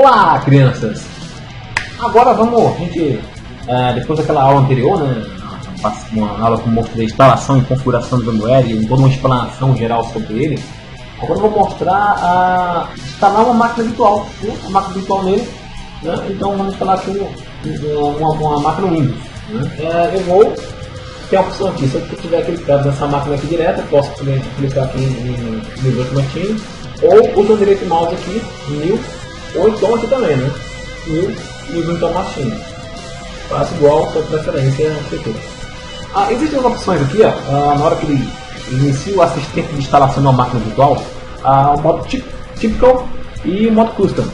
Olá, crianças! Agora vamos, depois daquela aula anterior, né, uma aula que eu mostrei a instalação e configuração do VMware e toda uma explanação geral sobre ele. Agora eu vou mostrar a instalar uma máquina virtual, né, uma máquina virtual nele, né, então vamos instalar aqui uma máquina Windows. Né. Eu vou ter a opção aqui, se eu tiver clicado nessa máquina aqui direto, eu posso clicar aqui em Virtual Machine, ou uso o direito mouse aqui, New, ou então aqui também, né? New Virtual Machine. Faço igual, sua preferência futura. Existem as opções aqui, na hora que ele inicia o assistente de instalação de uma máquina virtual, o modo Typical e o modo Custom.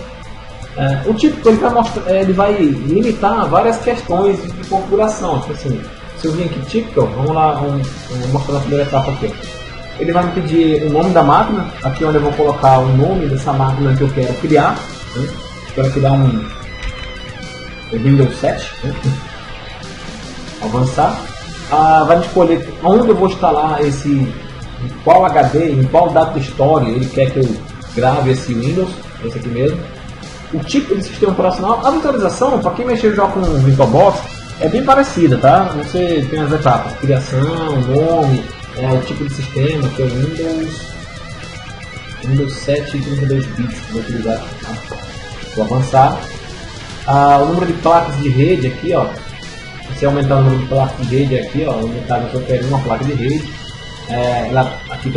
O Typical ele vai limitar várias questões de configuração. Tipo assim, se eu vim aqui Typical, vamos lá, vamos mostrar na primeira etapa aqui. Ele vai me pedir o nome da máquina, aqui onde eu vou colocar o nome dessa máquina que eu quero criar. Né? Quero criar um Windows 7. Né? Avançar. Vai me escolher onde eu vou instalar em qual HD, em qual data história ele quer que eu grave esse Windows, esse aqui mesmo. O tipo de sistema operacional, a virtualização, para quem mexer já com o VirtualBox, é bem parecida, tá? Você tem as etapas, criação, nome, o tipo de sistema, que é o Windows 7 e 32 bits, vou utilizar aqui, tá? Vou avançar. O número de placas de rede aqui, ó. Se aumentar o número de placas de rede aqui, ó, aumentar, eu quero uma placa de rede. Aqui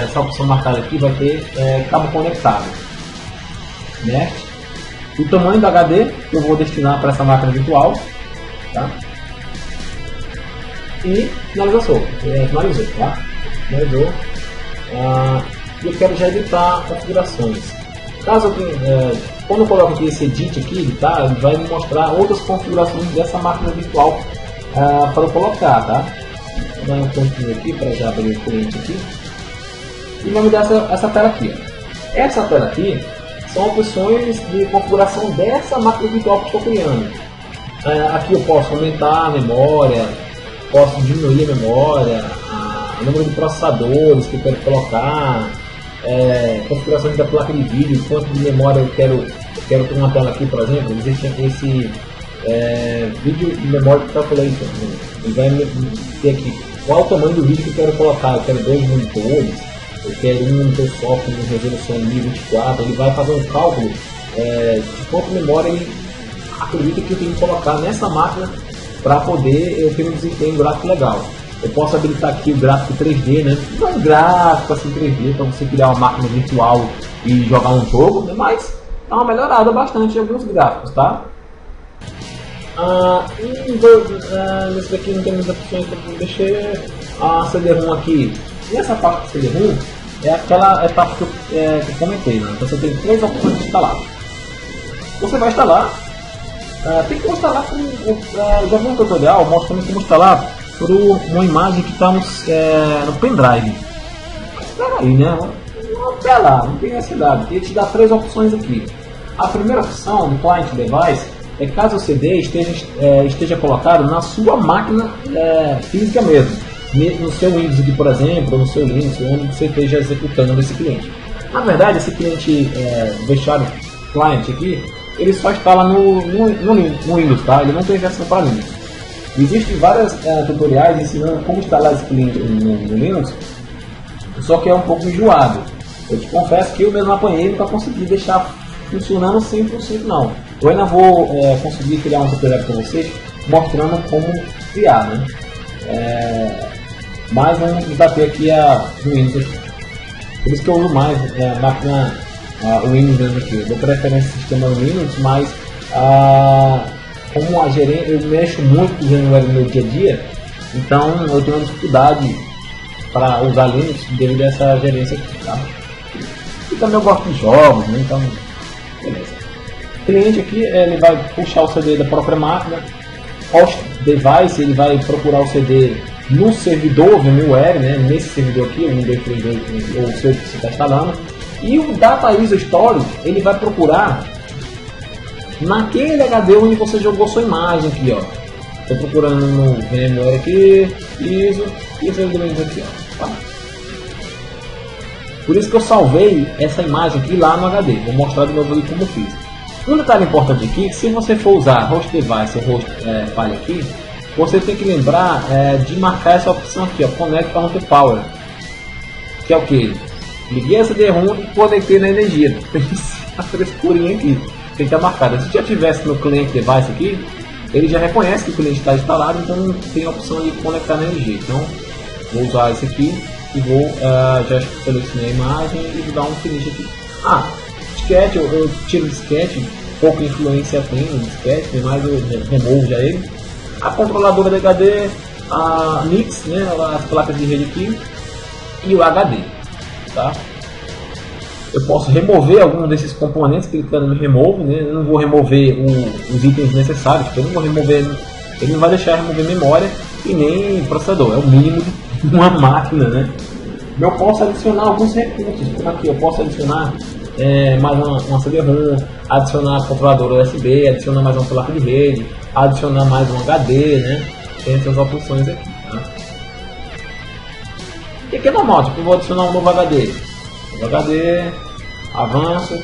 essa opção marcada aqui vai ter cabo conectado. Next. O tamanho do HD que eu vou destinar para essa máquina virtual, tá? E finalizou, tá? Finalizou. Eu quero já editar configurações. Caso eu tenha, quando eu coloco aqui esse edit aqui, editar, ele vai me mostrar outras configurações dessa máquina virtual para eu colocar, tá? Vou dar um pontinho aqui para já abrir o cliente aqui e vai me dar essa tela aqui. Ó. Essa tela aqui são opções de configuração dessa máquina virtual que estou criando. Aqui eu posso aumentar a memória, posso diminuir a memória, o número de processadores que eu quero colocar, configuração da placa de vídeo, quanto de memória eu quero ter uma tela aqui, por exemplo. Existe esse vídeo memory calculator, né? Ele vai ter aqui qual o tamanho do vídeo que eu quero colocar. Eu quero 2 monitores, eu quero um monitor só com resolução 1024. Ele vai fazer um cálculo de quanto memória ele acredita que eu tenho que colocar nessa máquina para poder eu ter um desempenho gráfico legal. Eu posso habilitar aqui o gráfico 3D, né? Não é um gráfico assim 3D para você criar uma máquina virtual e jogar um jogo, né? Mas dá uma melhorada bastante em alguns gráficos, tá? Nesse daqui não tem muitas opções para mexer. A CD-ROM aqui, nessa parte do CD-ROM, é aquela etapa que eu comentei, né? Então você tem 3 opções de instalar. Você vai instalar, tem que instalar já vi um tutorial mostrando como instalar por uma imagem que está no pendrive. Espera aí, né? Até lá, não tem necessidade. Ele te dá 3 opções aqui. A primeira opção, do Client Device, é caso o CD esteja colocado na sua máquina física mesmo. No seu Windows aqui, por exemplo, ou no seu Linux, onde você esteja executando esse cliente. Na verdade, esse cliente Visual Client aqui, ele só instala no Windows, tá? Ele não tem versão para Linux. Existem vários tutoriais ensinando como instalar esse cliente no Linux, só que é um pouco enjoado. Eu te confesso que eu mesmo apanhei para conseguir deixar funcionando 100% não. Eu ainda vou conseguir criar um tutorial para vocês mostrando como criar, né? Mas vamos bater aqui no Windows. Por isso que eu uso mais a máquina o Windows aqui. Eu dou preferência ao sistema Linux, mas como a gerência, eu mexo muito com o VMware no meu dia a dia, então eu tenho uma dificuldade para usar Linux devido a essa gerência aqui, tá? E também eu gosto de jogos, né? Então, beleza. O cliente aqui, ele vai puxar o CD da própria máquina. Host Device, ele vai procurar o CD no servidor VMware, né? Nesse servidor aqui, o 1232, ou o seu que você está instalando. E o Data ISO Storage, ele vai procurar naquele HD onde você jogou sua imagem aqui, ó. Estou procurando no VMware aqui, ISO, e esse elemento aqui, ó. Tá? Por isso que eu salvei essa imagem aqui lá no HD. Vou mostrar de novo ali como eu fiz. Um detalhe importante aqui, que se você for usar host device ou host file aqui, você tem que lembrar de marcar essa opção aqui, ó, Connect to Power, que é o que? Liguei essa CD-ROM e conectei na energia. Tem a frescurinha aqui, tem que estar marcada. Se já tivesse no cliente device aqui, ele já reconhece que o cliente está instalado, então não tem a opção de conectar na energia. Então vou usar esse aqui e vou já selecionei a imagem e vou dar um finish aqui. Disquete, eu tiro o disquete, pouca influência tem no disquete, mas eu removo já ele. A controladora de HD, a mix, né, as placas de rede aqui e o HD, tá? Eu posso remover algum desses componentes clicando no remove, né? Eu não vou remover os itens necessários, porque eu não vou remover, ele não vai deixar remover memória e nem processador, é o mínimo de uma máquina, né? Eu posso adicionar alguns recursos, como aqui eu posso adicionar mais uma CD-ROM, adicionar controlador USB, adicionar mais uma placa de rede, adicionar mais um HD, né? Tem essas opções aqui, tá? E aqui é normal, tipo, eu vou adicionar um novo HD, avanço,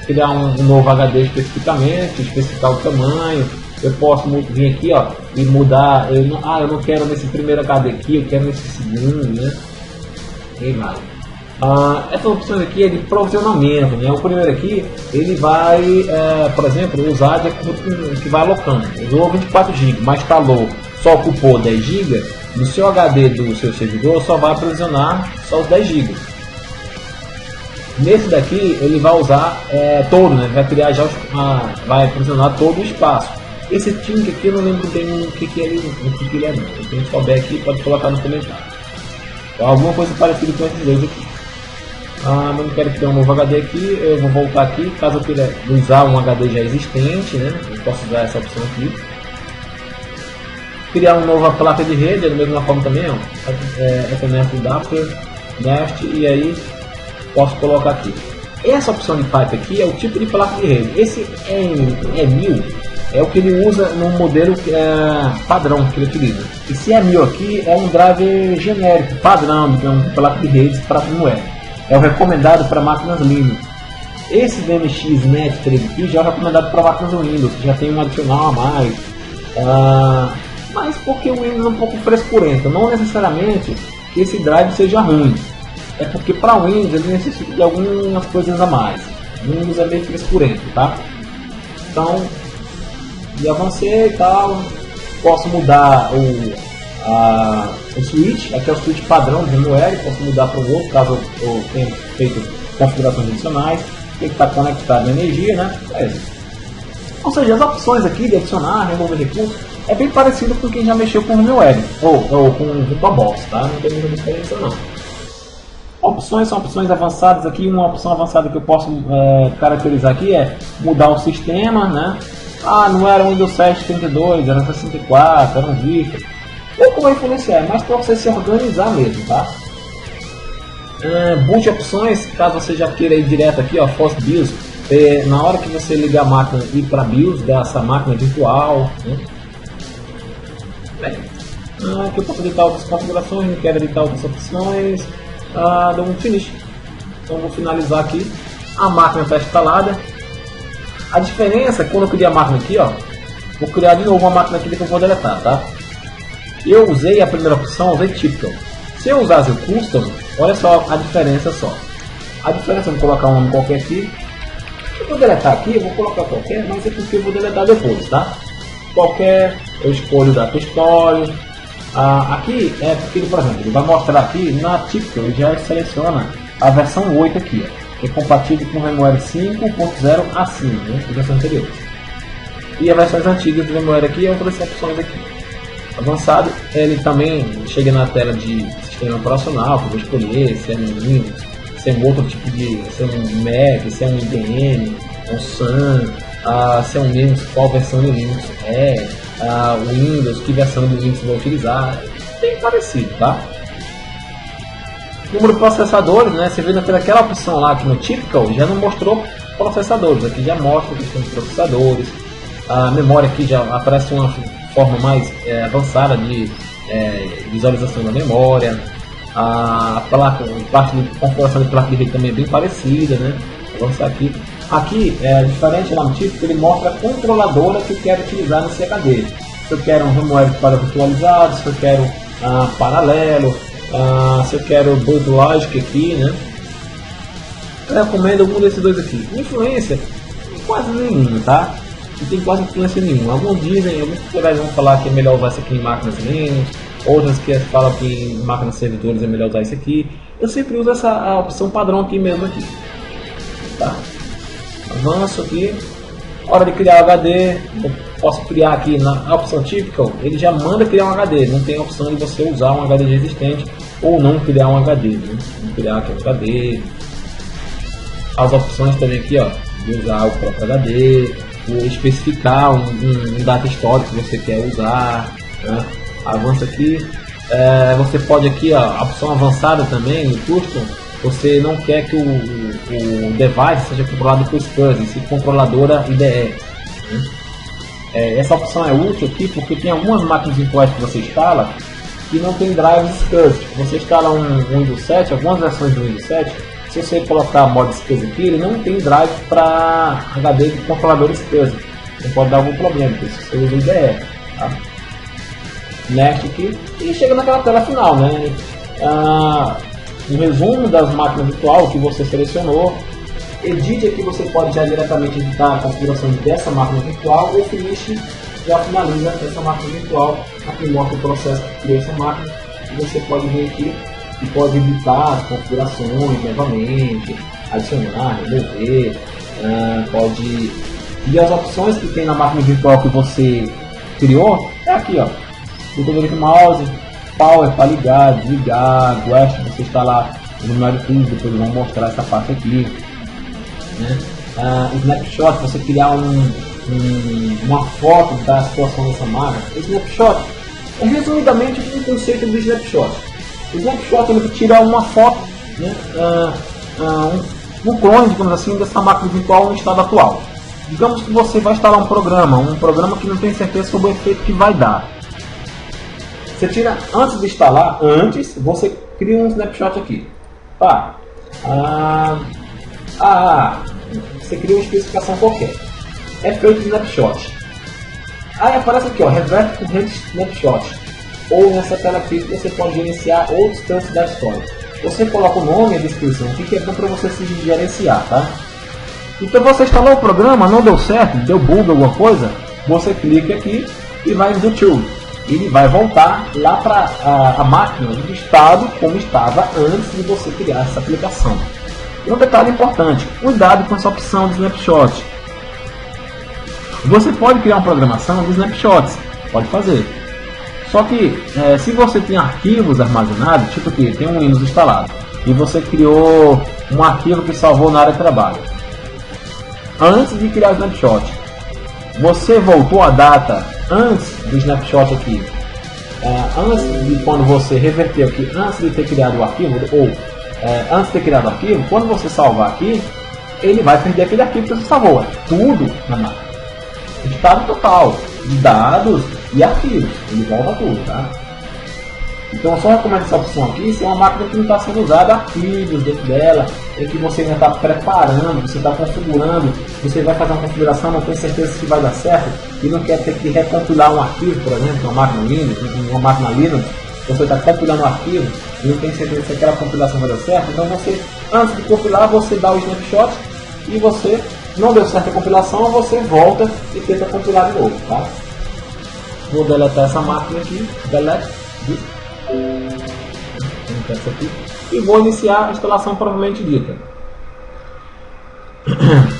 criar um novo HD especificamente, especificar o tamanho. Eu posso vir aqui, ó, e mudar. Eu não quero nesse primeiro HD aqui, eu quero nesse segundo, né? E vai. Essas opções aqui é de provisionamento, né? O primeiro aqui, ele vai, por exemplo, usar de acordo com o que vai alocando. Usou 24 GB, mas instalou, só ocupou 10 GB, no seu HD do seu servidor só vai provisionar só os 10 GB. Nesse daqui, ele vai usar todo, né? Vai criar já vai provisionar todo o espaço. Esse Tink aqui eu não lembro bem o que ele é, não. Se quem souber aqui, pode colocar no comentário. Alguma coisa parecida com esses dois aqui. Mas não quero criar um novo HD aqui, eu vou voltar aqui, caso eu queira usar um HD já existente, né? Eu posso usar essa opção aqui. Criar uma nova placa de rede, da mesma forma também, ó. Ethernet Adapter, Nest, e aí posso colocar aqui. Essa opção de pipe aqui é o tipo de placa de rede. Esse E1000 é o que ele usa no modelo padrão que ele utiliza. Esse E1000 aqui é um driver genérico, padrão, de placa de redes para firmware. É o recomendado para máquinas Linux. Esse DMX Net 3 aqui já é recomendado para máquinas Windows, que já tem um adicional a mais. Mas porque o Windows é um pouco frescurento, não necessariamente que esse drive seja ruim. É porque para o Windows ele necessita de algumas coisas a mais. O Windows é meio frescurento, tá? Então, e avancei e tal. Posso mudar o switch, aqui é o switch padrão de firmware, posso mudar para o outro, caso eu tenha feito configurações adicionais. Tem que estar conectado na energia, né? Ou seja, as opções aqui de adicionar, remover recursos, é bem parecido com quem já mexeu com o firmware ou com o VirtualBox, tá? Não tem muita diferença não. Opções são opções avançadas aqui. Uma opção avançada que eu posso caracterizar aqui é mudar o sistema, né? Não era um Windows 7 32, era 64, era um Vista. Pouco vai influenciar, mas para você se organizar mesmo, tá? Boot opções, caso você já queira ir direto aqui, ó, Force BIOS, na hora que você ligar a máquina e ir para BIOS dessa máquina virtual, né? Aqui eu posso editar outras configurações, não quero editar outras opções. Dou um finish. Então vou finalizar aqui. A máquina está instalada. A diferença, quando eu criar a máquina aqui, ó, vou criar de novo uma máquina aqui, depois vou deletar, tá? Eu usei a primeira opção, usei Typical. Se eu usasse o Custom, olha só a diferença só. A diferença, eu vou colocar um nome qualquer aqui. Eu vou deletar aqui, eu vou colocar qualquer, mas é porque eu vou deletar depois, tá? Qualquer, eu escolho Data History. Aqui é porque, por exemplo, ele vai mostrar aqui na Typical, ele já seleciona a versão 8 aqui, ó, que é compatível com o VMware 5.0 acima, né, as versões anteriores. E as versões antigas do VMware aqui é outras opções aqui. Avançado, ele também chega na tela de sistema operacional, que eu vou escolher se é um Linux, se é um outro tipo de, se é um Mac, se é um IBM, um Sun, se é um Linux, qual versão do Linux o Windows, que versão do Windows vai utilizar, bem parecido, tá? Número de processadores, né? Você vê naquela opção lá aqui no Typical, já não mostrou processadores, aqui já mostra a questão de processadores. A memória aqui já aparece uma forma mais avançada de visualização da memória. A parte de configuração de placa de rede também é bem parecida, né? Vou avançar aqui. Aqui, diferente lá no típico, ele mostra a controladora que eu quero utilizar nesse HD. Se eu quero um VMware para virtualizado, se eu quero paralelo, se eu quero Boot Logic aqui, né? Eu recomendo algum desses dois aqui. Influência, quase nenhuma, tá? Não tem quase influência nenhuma. Alguns dizem, alguns tutoriais vão falar que é melhor usar isso aqui em máquinas Linux, outras que falam que em máquinas servidores é melhor usar isso aqui. Eu sempre uso a opção padrão aqui mesmo aqui. Tá? Avanço aqui. Hora de criar o HD, eu posso criar aqui na opção Typical, ele já manda criar um HD, não tem a opção de você usar um HD existente ou não criar um HD, né? Criar aqui um HD. As opções também aqui, ó, de usar o próprio HD, especificar um data histórico que você quer usar, né? Avança aqui, você pode aqui, ó, a opção avançada também, no custom, você não quer que o device seja controlado por SCSI, se controladora IDE. Né? Essa opção é útil aqui porque tem algumas máquinas virtuais que você instala que não tem drives SCSI. Você instala um Windows 7, algumas versões do Windows 7, se você colocar mod SCSI aqui, ele não tem drive para HD de controlador SCSI. Não pode dar algum problema, porque você usa o IDE. Tá? Next aqui e chega naquela tela final, né? Um resumo das máquinas virtuais que você selecionou. Edit aqui você pode já diretamente editar a configuração dessa máquina virtual ou Finish já finaliza essa máquina virtual. Aqui mostra o processo que criou essa máquina e você pode vir aqui e pode editar as configurações novamente, adicionar, remover, pode... E as opções que tem na máquina virtual que você criou é aqui, ó, botão de mouse, Power para ligar, desligar, Guest, você instalar o número tudo, depois eu vou mostrar essa parte aqui, né? Snapshot, você criar uma foto da situação dessa máquina. Snapshot é resumidamente o conceito do snapshot. O snapshot ele tira uma foto, né? Um clone, digamos assim, dessa máquina virtual no estado atual. Digamos que você vai instalar um programa que não tem certeza sobre o efeito que vai dar. Você tira antes de instalar, você cria um snapshot aqui. Você cria uma especificação qualquer. É feito snapshot. Aí aparece aqui, ó, revert corrente snapshot. Ou nessa tela aqui você pode gerenciar outros tantos da história. Você coloca o nome e a descrição aqui que é bom para você se gerenciar, tá? Então você instalou o programa, não deu certo, deu bug alguma coisa, você clica aqui e vai no YouTube. Ele vai voltar lá para a máquina do estado como estava antes de você criar essa aplicação. E um detalhe importante, cuidado com essa opção de snapshot. Você pode criar uma programação de snapshots, pode fazer. Só que se você tem arquivos armazenados, tipo aqui, tem um Windows instalado, e você criou um arquivo que salvou na área de trabalho. Antes de criar o snapshot, você voltou a data antes do snapshot aqui, antes de quando você reverteu aqui, antes de ter criado o arquivo, ou antes de ter criado o arquivo, quando você salvar aqui, ele vai perder aquele arquivo que você salvou, tudo na máquina. Estado total, de dados e arquivos, ele volta tudo, tá? Então eu só recomendo essa opção aqui se é uma máquina que não está sendo usada, arquivos dentro dela, em que você ainda está preparando, você está configurando, você vai fazer uma configuração, não tem certeza se vai dar certo, e não quer ter que recompilar um arquivo, por exemplo, uma máquina Linux, você está compilando um arquivo e não tem certeza se aquela compilação vai dar certo, então você, antes de compilar, você dá o snapshot e você, não deu certo a compilação, você volta e tenta compilar de novo, tá? Vou deletar essa máquina aqui, delete, essa aqui, e vou iniciar a instalação propriamente dita.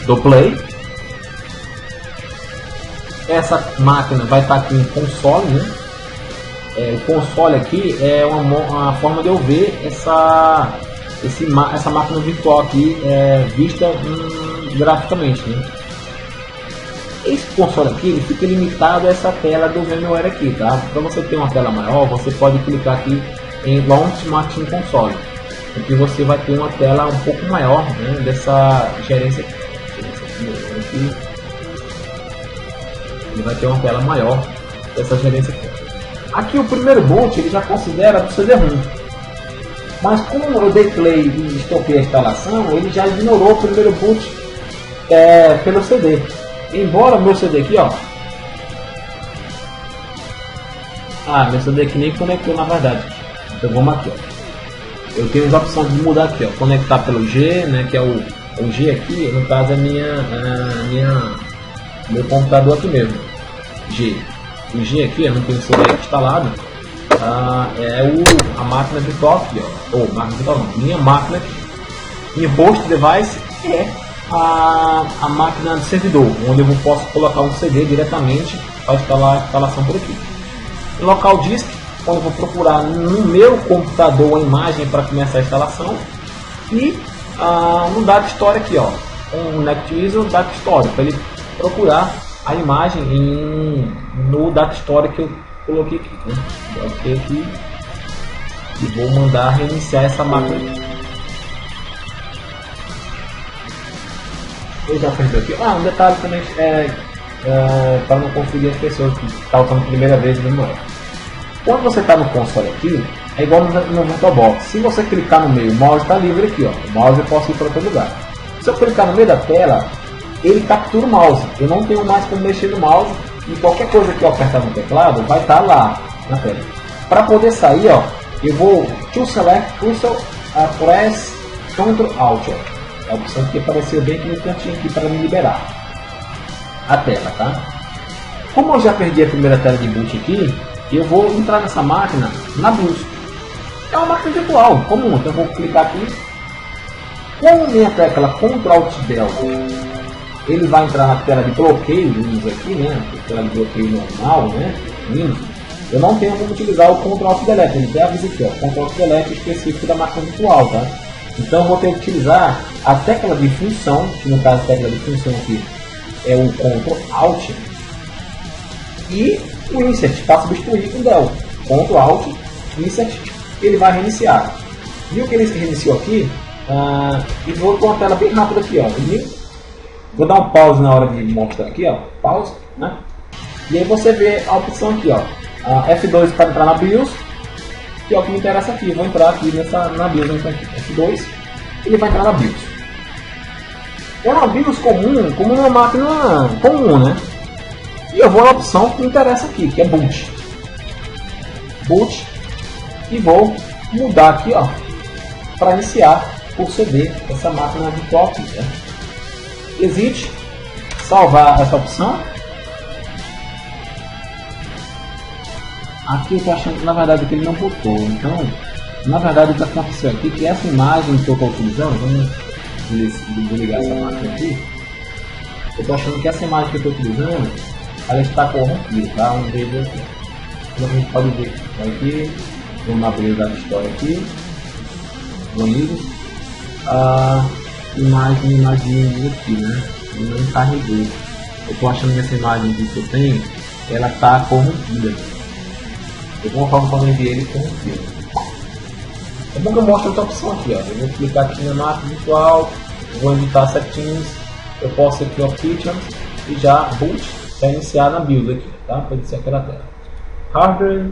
Dou play. Essa máquina vai estar aqui em console, né? O console aqui é uma forma de eu ver essa máquina virtual aqui vista graficamente, né? Esse console aqui ele fica limitado a essa tela do VMware aqui, tá? Para você ter uma tela maior, você pode clicar aqui em Launch Machine Console, aqui você vai ter uma tela um pouco maior, né, dessa gerência aqui. Ele vai ter uma tela maior dessa gerência aqui. Aqui o primeiro boot ele já considera do CD-ROM, mas como eu dei play e estoquei a instalação, ele já ignorou o primeiro boot pelo CD. Embora o meu CD aqui, ó. Meu CD aqui nem conectou na verdade. Então vamos aqui, ó. Eu tenho a opção de mudar aqui, ó. Conectar pelo G, né? Que é o G aqui, no caso é meu computador aqui mesmo. G. O G aqui, eu não tenho o CD instalado. A máquina virtual aqui, ó. Ou máquina virtual não. Minha máquina aqui. Minha host device é a máquina de servidor, onde eu posso colocar um CD diretamente para instalar a instalação por aqui. Local disk, quando eu vou procurar no meu computador a imagem para começar a instalação. E no Data Store aqui, ó, um NetWizard Data Store, para ele procurar a imagem no Data Store que eu coloquei aqui, né? Coloquei aqui e vou mandar reiniciar essa máquina aqui. Eu já perdi aqui. Um detalhe também para não confundir as pessoas que estão usando a primeira vez no memória. Quando você está no console aqui, é igual no VirtualBox. Se você clicar no meio, o mouse está livre aqui, ó. O mouse eu posso ir para todo lugar. Se eu clicar no meio da tela, ele captura o mouse. Eu não tenho mais como mexer no mouse e qualquer coisa que eu apertar no teclado vai estar lá na tela. Para poder sair, ó, eu vou to select cursor, press Ctrl Alt. É a opção que apareceu bem aqui no cantinho aqui para me liberar a tela, tá? Como eu já perdi a primeira tela de boot aqui, eu vou entrar nessa máquina na BIOS. É uma máquina virtual, comum, então eu vou clicar aqui. Com a minha tecla Ctrl Alt Del, ele vai entrar na tela de bloqueio Windows aqui, né? Tela de bloqueio normal, né? Windows. Eu não tenho como utilizar o Ctrl Alt Delete, ele tem avisa aqui, ó, Ctrl Alt Delete específico da máquina virtual, tá? Então eu vou ter que utilizar a tecla de função, que no caso a tecla de função aqui é o Ctrl Alt, e o Insert para substituir o Del. Ctrl Alt, Insert, ele vai reiniciar. Viu que ele reiniciou aqui? E vou com uma tela bem rápida aqui, ó. Vou dar um pause na hora de mostrar aqui, ó. Pause, né? E aí você vê a opção aqui, ó. F2 para entrar na BIOS, que é o que me interessa aqui. Vou entrar aqui na BIOS, então aqui, F2, ele vai entrar na BIOS. É uma BIOS comum, como uma máquina comum, né? E eu vou na opção que me interessa aqui, que é Boot. Boot. E vou mudar aqui, ó, para iniciar por CD essa máquina virtual aqui, né? Exit, salvar essa opção. Aqui eu estou achando que na verdade que ele não botou. Então, na verdade o que aconteceu aqui é que essa imagem que eu estou utilizando, vamos desligar essa máquina aqui. Eu estou achando que essa imagem que eu estou utilizando, ela está corrompida, tá? Vamos ver aqui. Como a gente pode ver aqui, vamos abrir da história aqui. Vamos a imagem aqui, né? Não carregou. Eu estou achando que essa imagem aqui que eu tenho, ela está corrompida. Eu vou fazer para enviar ele corrompido. É bom que eu mostre outra opção aqui, ó. Eu vou clicar aqui na máquina virtual, vou editar settings, eu posso aqui ó Kitchen e já boot para iniciar na build aqui, tá? Para iniciar aquela tela. Hardware,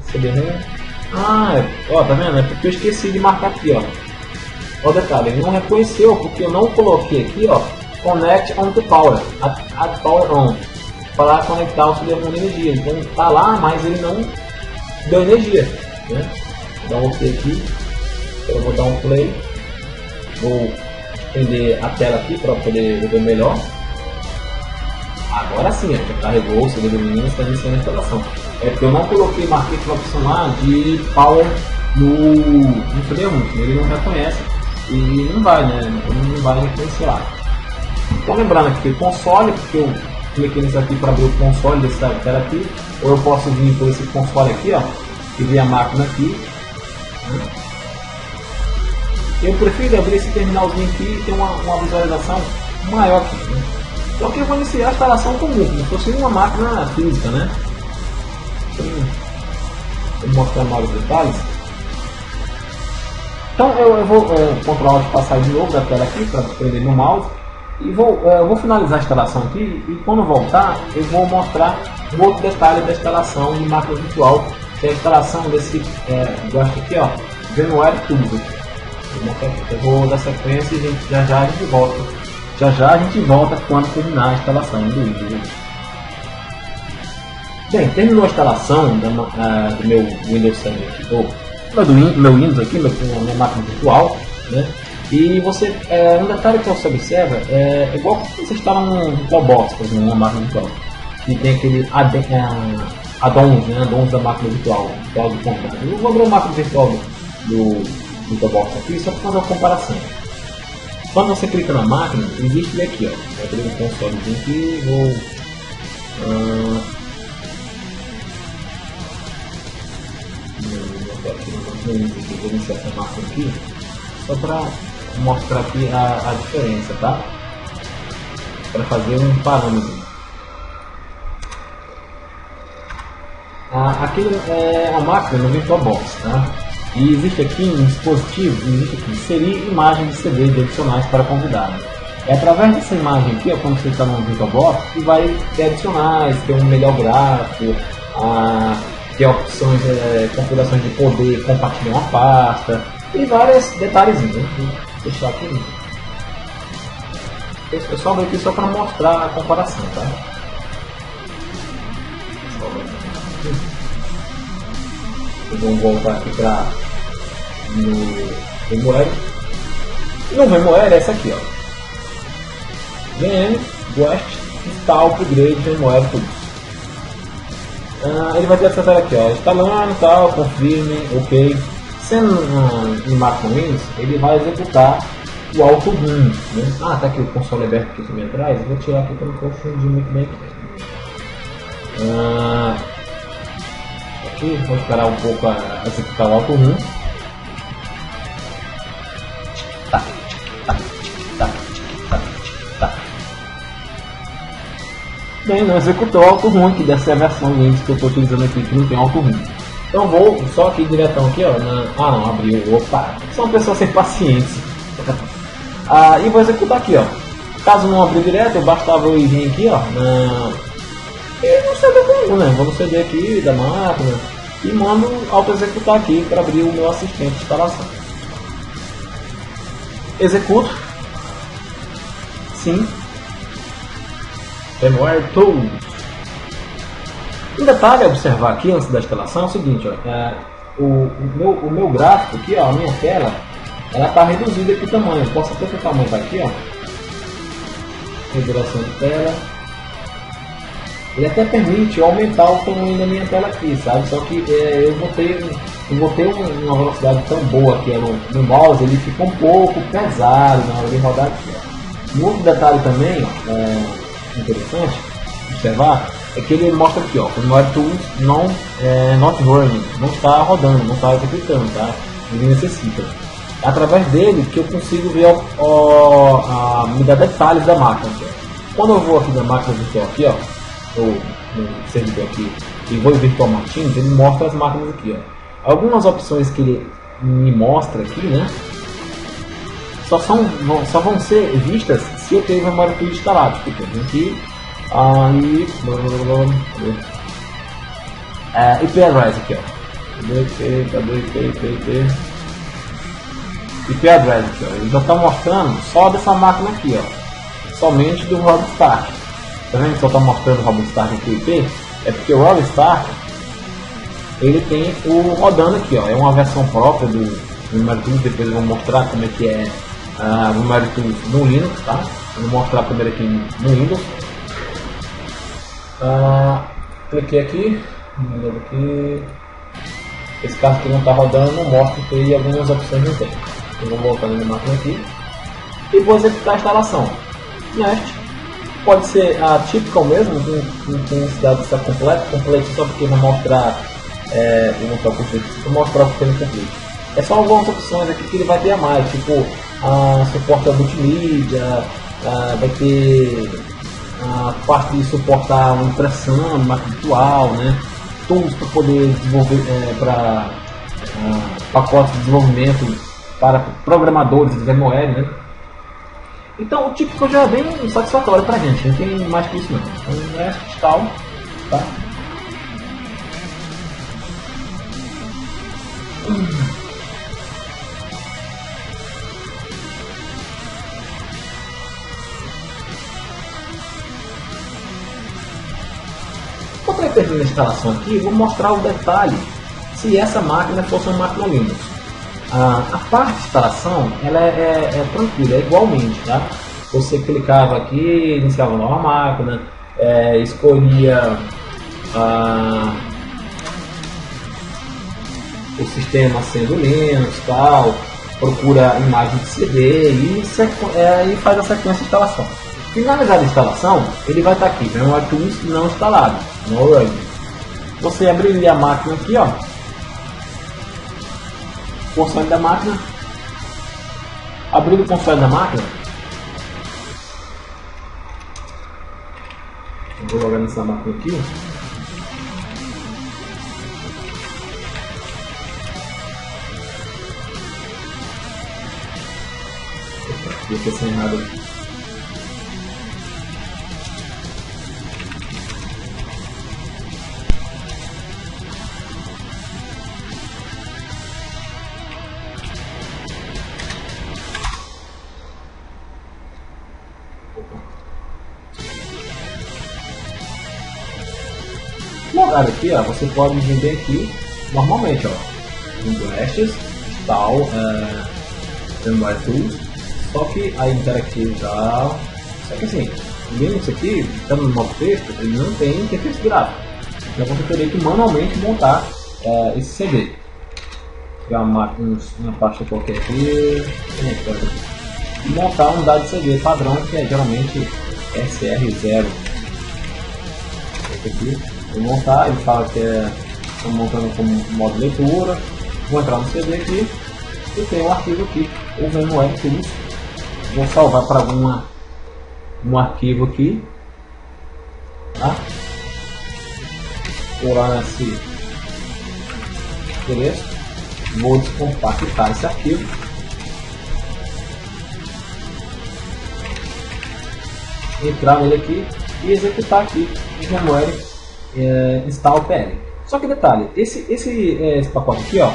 CD-ROM. Ó, tá vendo? É porque eu esqueci de marcar aqui, ó. Ó, detalhe, ele não reconheceu porque eu não coloquei aqui, ó, Connect on to Power, add Power On, para conectar o CD-ROM de energia. Então tá lá, mas ele não deu energia, né? Vou dar um OK aqui, eu vou dar um play, vou estender a tela aqui para poder ver melhor. Agora sim, já carregou o CD do menino, está iniciando a instalação. É porque eu não coloquei, marquei a opção lá de Power no CD-ROM, ele não reconhece e não vai, né? Não vai reconhecer. Então lembrando aqui o console, porque eu cliquei nisso aqui para abrir o console dessa tela aqui, ou eu posso vir por esse console aqui, ó, e ver a máquina aqui. Eu prefiro abrir esse terminalzinho aqui e ter uma visualização maior aqui, né? Então aqui eu vou iniciar a instalação comum, como se fosse uma máquina física, né? Vou mostrar mais os detalhes. Então eu vou controlar de passar de novo da tela aqui para prender no mouse. E eu vou finalizar a instalação aqui e quando voltar eu vou mostrar um outro detalhe da instalação de máquina virtual, que é a instalação desse gosto aqui, ó, VMware Tools. Eu vou dar sequência e a gente já volta Já já a gente volta quando terminar a instalação do Windows. Bem, terminou a instalação do meu Windows Server aqui, do meu Windows aqui, minha máquina virtual, né? E você, um detalhe que você observa é igual você instala num Dropbox, por exemplo, numa máquina virtual, que tem aquele add-ons, né? Add-ons da máquina virtual do computador. Eu vou abrir a máquina virtual do Dropbox aqui só para fazer uma comparação. Quando você clica na máquina, existe aqui, ó. Vou abrir um consolezinho aqui, vou iniciar essa máquina aqui, só para mostrar aqui a diferença, tá? Para fazer um parâmetro. Aqui é a máquina no VirtualBox, tá? E existe aqui um dispositivo, inserir imagens de CD de adicionais para convidados. É através dessa imagem aqui, ó, quando você está no VirtualBox, que vai ter adicionais, ter um melhor gráfico, ter opções, configurações de poder compartilhar uma pasta e vários detalhezinhos, né? Vou deixar aqui. Eu só abri aqui só para mostrar a comparação, tá? Eu vou voltar aqui para no VMware. No VMware é essa aqui, ó. VM Guest Install Upgrade VMware Tools. Ele vai ter essa tela aqui, ó, instalando, tal, confirme, ok. Sendo em máquina Windows, ele vai executar o Auto Boom, né? Tá aqui o console aberto aqui também atrás. Vou tirar aqui para não confundir muito bem aqui. Aqui, vou esperar um pouco a executar o Auto Boom. Bem, não executou o Auto Room, que dessa é a versão do Windows que eu estou utilizando aqui, que não tem Auto Room. Então vou só aqui diretão aqui, ó, não, abriu, opa, sou uma pessoa sem paciência. E vou executar aqui, ó. Caso não abrir direto, bastava eu vir aqui, ó, no CD comum, né? Vou no CD aqui da máquina e mando auto-executar aqui para abrir o meu assistente de instalação. Executo. Sim. VMware Tools. Um detalhe a observar aqui antes da instalação é o seguinte, ó, o meu gráfico aqui, ó, a minha tela, ela está reduzida aqui o tamanho. Eu posso até tentar aumentar aqui, ó, regulação de tela. Ele até permite aumentar o tamanho da minha tela aqui, sabe? Só que eu vou ter uma velocidade tão boa aqui no mouse, ele fica um pouco pesado na hora de rodar aqui, ó. Um outro detalhe também, ó, interessante observar é que ele mostra aqui, ó, o VMware Tools not running, não está rodando, não está executando, tá? Ele necessita. É através dele que eu consigo ver me dar detalhes da máquina. Aqui, quando eu vou aqui da máquina virtual aqui, ó, no servidor aqui, e vou em Virtual Machines, ele mostra as máquinas aqui, ó. Algumas opções que ele me mostra aqui, né? Só vão ser vistas se eu tenho o VMware Tools instalado. Tipo, eu tenho aqui, IP address aqui, ó. IP address aqui, ó. Ele já está mostrando só dessa máquina aqui, ó. Somente do Rob Stark. Tá vendo que só está mostrando o Rob Stark aqui o IP? É porque o Rob Stark ele tem o rodando aqui, ó. É uma versão própria do VMware Tools. Depois eu vou mostrar como é que é o VMware Tools no Linux, tá? Eu vou mostrar primeiro aqui no Windows. Cliquei aqui, esse caso que não está rodando não mostra que algumas opções não tem. Eu vou voltar na máquina aqui e vou executar a instalação. Next pode ser a typical mesmo, não tem necessidade de ser complete só porque vai mostrar vou mostrar o que tem no complete. É só algumas opções aqui que ele vai ter a mais, tipo suporte a multimídia, vai ter a parte de suportar uma impressão, máquina virtual, né? Tools para poder desenvolver, para pacotes de desenvolvimento para programadores de VMware, né? Então o típico já é bem satisfatório para a gente, não tem mais que isso não. Então é install, tá? termino a instalação aqui, eu vou mostrar o detalhe se essa máquina fosse uma máquina Linux. A parte de instalação ela é tranquila, é igualmente, tá? Você clicava aqui, iniciava uma nova máquina, escolhia o sistema sendo Linux, tal, procura a imagem de CD e faz a sequência de instalação. Finalizada a instalação, ele vai estar aqui, VMware Tools não instalado, no running. Você abriria a máquina aqui, ó, console da máquina, abrindo o console da máquina, eu vou logar nessa máquina aqui. Deixa sem nada. Logar aqui, ó, você pode vender aqui normalmente, ó, Windows, install, VMware Tools. Só que a Interactive tal. Só que assim, o Linux aqui, estando no modo texto, ele não tem interface gráfica. Então você teria que manualmente montar esse CD. Pegar uma pasta qualquer aqui e montar um dado de CD padrão, que é geralmente SR0. Esse aqui, vou montar, ele fala que estou montando como modo leitura. Vou entrar no CD aqui e tem um arquivo aqui, o VMware Tools. Vou salvar para um arquivo aqui, tá? Vou lá nesse endereço, vou descompactar esse arquivo, entrar nele aqui e executar aqui o VMware install PL. Só que detalhe, esse pacote aqui, ó,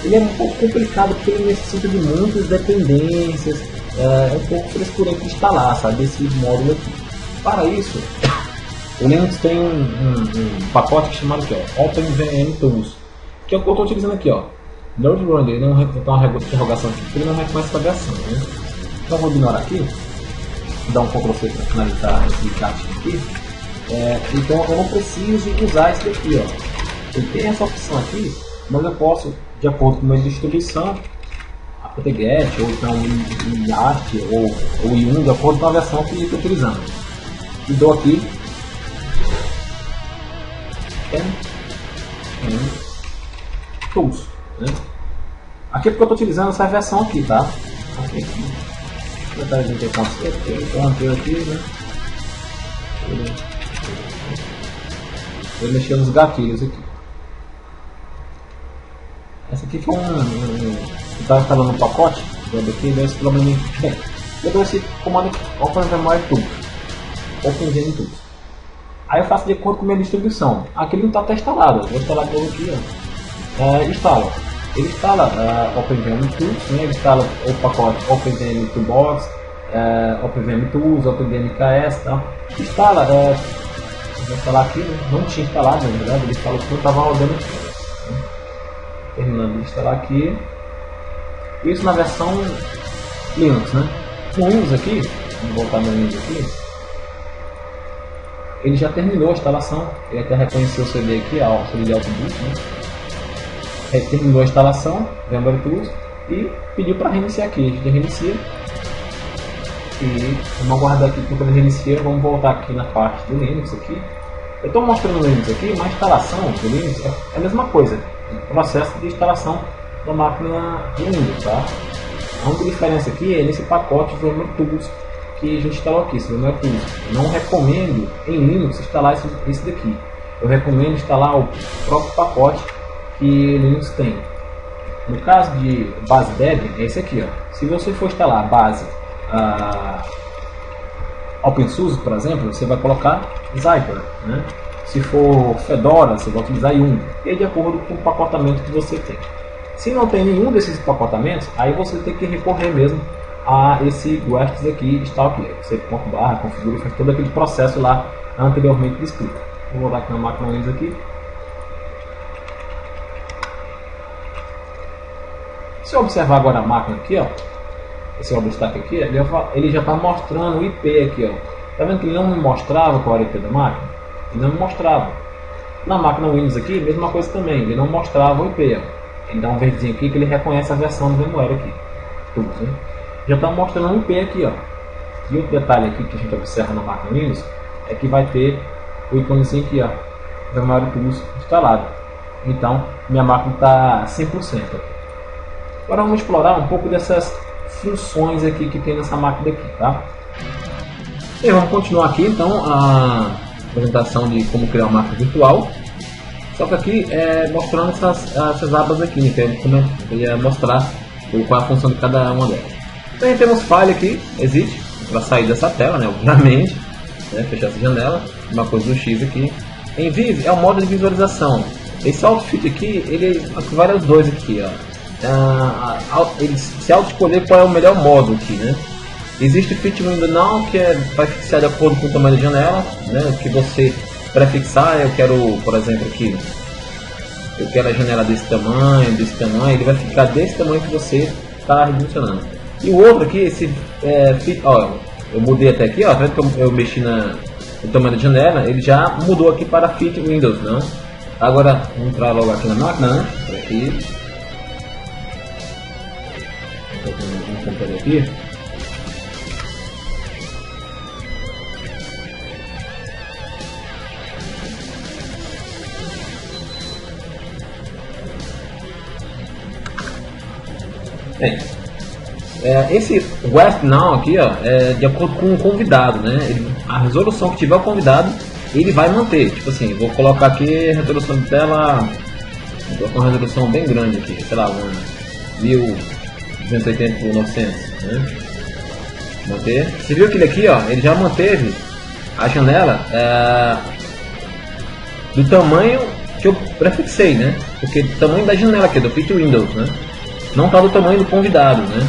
ele é um pouco complicado porque ele necessita de muitas dependências, é um pouco frescurante de instalar, sabe, esse módulo aqui. Para isso, o Linux tem um pacote chamado aqui, ó, OpenVM Tools, que é o que eu estou utilizando aqui, ó. Node Run, ele não tem uma interrogação aqui, porque ele não reconhece a variação, né? Então eu vou ignorar aqui, dar um Ctrl C para finalizar esse chat aqui. Então eu não preciso usar esse daqui, ó. Ele tem essa opção aqui, mas eu posso, de acordo com a minha distribuição, apt-get, ou então IAT, ou IUN, de acordo com a versão que estou utilizando. E dou aqui Tools, né? Aqui é porque eu estou utilizando essa versão aqui, tá? Aqui. A gente tem aqui, né? Vou mexer nos gatilhos aqui. Essa aqui foi eu estava instalando um pacote, aqui, deu esse problema. Bem, eu dou esse comando aqui, OpenVMware Tools, OpenVM Tools. Aí eu faço de acordo com a minha distribuição. Aqui ele não está até instalado, eu vou instalar de novo aqui, ó. Instala. Ele instala OpenVM Tools, né? Ele instala o pacote OpenVM Toolbox, OpenVM Tools, OpenVM KS, tá? Instala, vou instalar aqui, né? Não tinha instalado, na verdade, ele instalou que eu estava rodando aqui. Terminando de instalar aqui. Isso na versão Linux, né? No Windows aqui, vou voltar no Windows aqui. Ele já terminou a instalação. Ele até reconheceu o CD aqui, o CD de Autoboot, né? Ele terminou a instalação, VMware Tools, e pediu para reiniciar aqui. A gente reinicia. E vamos aguardar aqui quando ele reinicia. Vamos voltar aqui na parte do Linux aqui. Eu estou mostrando o Linux aqui, mas a instalação do Linux é a mesma coisa. O processo de instalação da máquina Windows, tá? A única diferença aqui é nesse pacote VMware Tools que a gente instalou aqui, esse VMware Tools. Não recomendo em Linux instalar esse daqui. Eu recomendo instalar o próprio pacote que Linux tem. No caso de base Debian, é esse aqui, ó. Se você for instalar a base OpenSUSE, por exemplo, você vai colocar Zyper, né? Se for Fedora, você vai utilizar Yum, e de acordo com o pacotamento que você tem. Se não tem nenhum desses empacotamentos, aí você tem que recorrer mesmo a esse guest aqui, install aqui. Você configura, faz todo aquele processo lá anteriormente descrito. Vou voltar aqui na máquina Windows aqui. Se eu observar agora a máquina aqui, ó, esse obstáculo aqui, ele já está mostrando o IP aqui, ó. Tá vendo que ele não me mostrava qual era o IP da máquina? Ele não me mostrava. Na máquina Windows aqui, mesma coisa também, ele não mostrava o IP, ó. Ele dá um verdinho aqui que ele reconhece a versão do VMware aqui. Tudo, né? Já está mostrando o IP aqui, ó. E outro detalhe aqui que a gente observa na máquina Windows é que vai ter o íconezinho aqui, ó, VMware Tools instalado. Então, minha máquina está 100%. Agora vamos explorar um pouco dessas funções aqui que tem nessa máquina aqui, tá? E vamos continuar aqui então a apresentação de como criar uma máquina virtual. Só que aqui mostrando essas abas aqui, né, que eu ia mostrar qual é a função de cada uma delas. Então temos file aqui, existe, para sair dessa tela, né, obviamente, né, fechar essa janela, uma coisa do X aqui. Em Vive é o modo de visualização. Esse AutoFit aqui, ele equivale aos dois aqui, ó. Ele se auto-escolher qual é o melhor modo aqui, né? Existe o Fit Window Now, que vai fixar de acordo com o tamanho da janela, né, o que você prefixar. Eu quero, por exemplo, aqui, eu quero a janela desse tamanho, ele vai ficar desse tamanho que você está redimensionando. E o outro aqui, esse ó, eu mudei até aqui, ó, tá vendo que eu mexi no tamanho da janela, ele já mudou aqui para Fit Windows, não? Agora, vamos entrar logo aqui na máquina, né? Aqui. Vamos comprar aqui. Bem, esse West Now aqui, ó, é de acordo com o convidado, né? A resolução que tiver o convidado, ele vai manter. Tipo assim, vou colocar aqui resolução de tela, vou colocar uma resolução bem grande aqui, sei lá, 1280 por 900, né? Manter. Você viu que ele aqui, ó, ele já manteve a janela do tamanho que eu prefixei, né? Porque o tamanho da janela aqui, do Fit Windows, né? Não está do tamanho do convidado, né?